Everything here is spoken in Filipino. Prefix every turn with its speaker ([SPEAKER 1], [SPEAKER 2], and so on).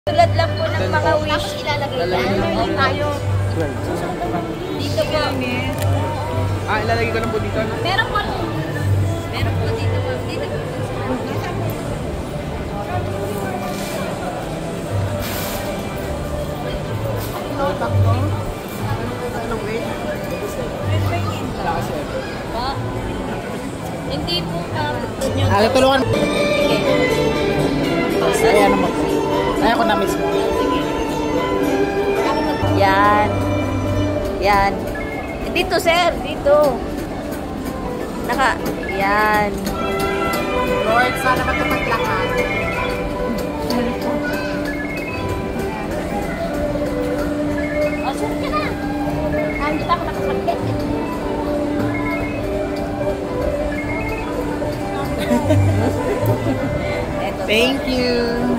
[SPEAKER 1] Tulad lang po ng mga wish.
[SPEAKER 2] Tapos ilalagay yan. Tayo.
[SPEAKER 1] Dito po.
[SPEAKER 3] Ilalagay ko lang po dito.
[SPEAKER 1] Meron po. Meron po dito po. Dito po. Hindi po
[SPEAKER 2] tulungan.
[SPEAKER 1] Sige.
[SPEAKER 2] Ayan naman po. Ayan ko na mismo.
[SPEAKER 1] Yan. Yan. Dito, sir. Dito. Yan.
[SPEAKER 2] Lord, sana matupad lahat.
[SPEAKER 1] Oh, sir ka na. Hindi pa ako nakasakit.
[SPEAKER 2] Thank you.